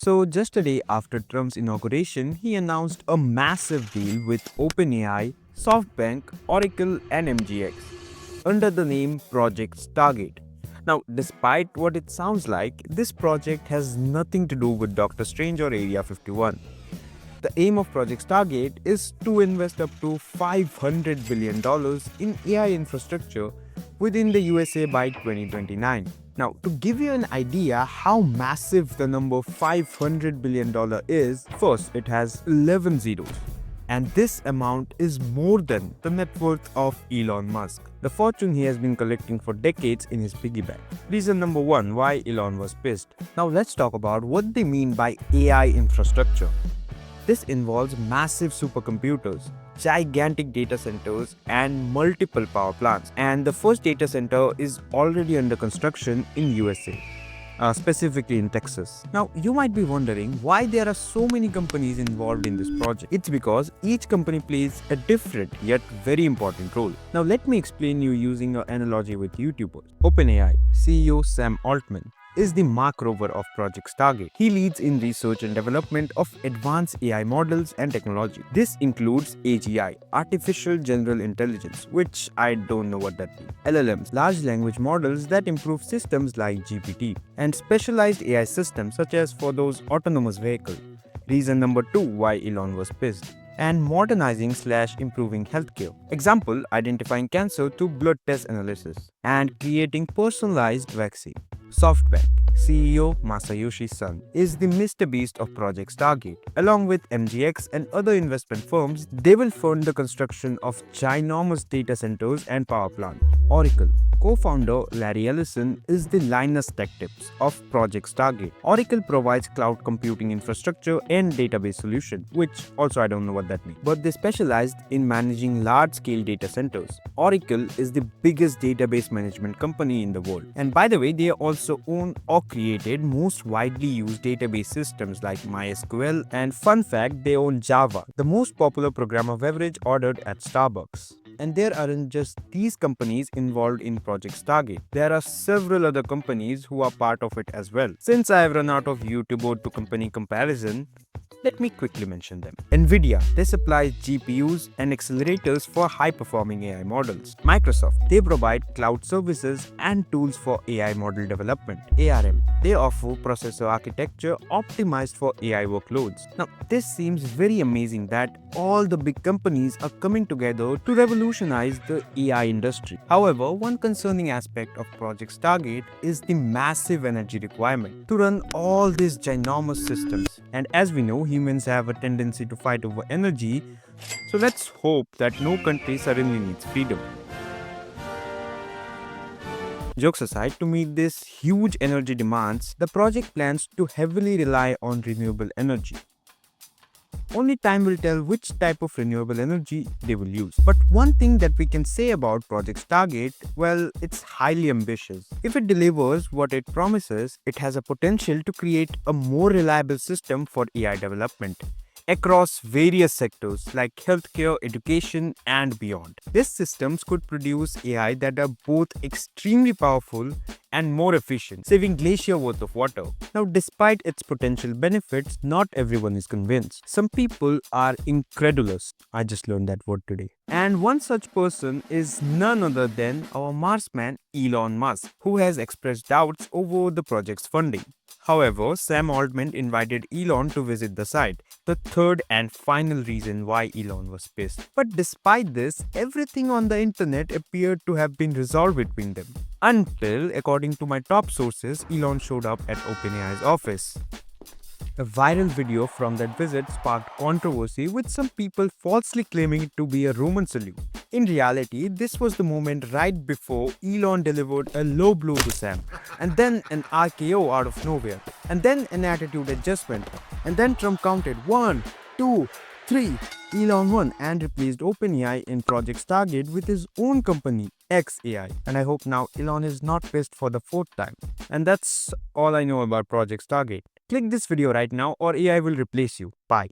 So, just a day after Trump's inauguration, he announced a massive deal with OpenAI, SoftBank, Oracle, and MGX under the name Project Stargate. Now, despite what it sounds like, this project has nothing to do with Doctor Strange or Area 51. The aim of Project Stargate is to invest up to $500 billion in AI infrastructure within the USA by 2029. Now, to give you an idea how massive the number $500 billion is, first it has 11 zeros. And this amount is more than the net worth of Elon Musk, the fortune he has been collecting for decades in his piggy bank. Reason number one why Elon was pissed. Now let's talk about what they mean by AI infrastructure. This involves massive supercomputers, gigantic data centers, and multiple power plants. And the first data center is already under construction in USA. Specifically in Texas. Now, you might be wondering why there are so many companies involved in this project. It's because each company plays a different yet very important role. Now, let me explain you using an analogy with YouTubers. OpenAI CEO Sam Altman is the Mark Rober of Project Stargate. He leads in research and development of advanced AI models and technology. This includes AGI, Artificial General Intelligence, which I don't know what that means, LLMs, large language models that improve systems like GPT, and specialized AI systems such as for those autonomous vehicles. Reason number two why Elon was pissed. And modernizing/improving healthcare. Example, identifying cancer through blood test analysis and creating personalized vaccine. SoftBank CEO Masayoshi Son is the Mr. Beast of Project Stargate. Along with MGX and other investment firms, they will fund the construction of ginormous data centers and power plants. Oracle co-founder Larry Ellison is the Linus Tech Tips of Project Stargate. Oracle provides cloud computing infrastructure and database solution, which also I don't know what that means. But they specialized in managing large-scale data centers. Oracle is the biggest database management company in the world. And by the way, they also own or created most widely used database systems like MySQL, and fun fact, they own Java, the most popular programmer beverage ordered at Starbucks. And there aren't just these companies involved in Project Stargate. There are several other companies who are part of it as well. Since I have run out of YouTube to company comparison, let me quickly mention them. NVIDIA, they supply GPUs and accelerators for high-performing AI models. Microsoft, they provide cloud services and tools for AI model development. ARM, they offer processor architecture optimized for AI workloads. Now, this seems very amazing that all the big companies are coming together to revolutionize the AI industry. However, one concerning aspect of Project Stargate is the massive energy requirement to run all these ginormous systems. And as we know, humans have a tendency to fight over energy, so let's hope that no country suddenly needs freedom. Jokes aside, to meet these huge energy demands, the project plans to heavily rely on renewable energy. Only time will tell which type of renewable energy they will use. But one thing that we can say about Project Stargate, well, it's highly ambitious. If it delivers what it promises, it has a potential to create a more reliable system for AI development across various sectors like healthcare, education, and beyond. These systems could produce AI that are both extremely powerful and more efficient, saving glacier worth of water. Now, despite its potential benefits, not everyone is convinced. Some people are incredulous. I just learned that word today. And one such person is none other than our Marsman Elon Musk, who has expressed doubts over the project's funding. However, Sam Altman invited Elon to visit the site, the third and final reason why Elon was pissed. But despite this, everything on the internet appeared to have been resolved between them. Until, according to my top sources, Elon showed up at OpenAI's office. A viral video from that visit sparked controversy, with some people falsely claiming it to be a Roman salute. In reality, this was the moment right before Elon delivered a low blow to Sam, and then an RKO out of nowhere, and then an attitude adjustment, and then Trump counted 1, 2, 3. Elon won and replaced OpenAI in Project Stargate with his own company, XAI. And I hope now Elon is not pissed for the fourth time. And that's all I know about Project Stargate. Click this video right now or AI will replace you. Bye.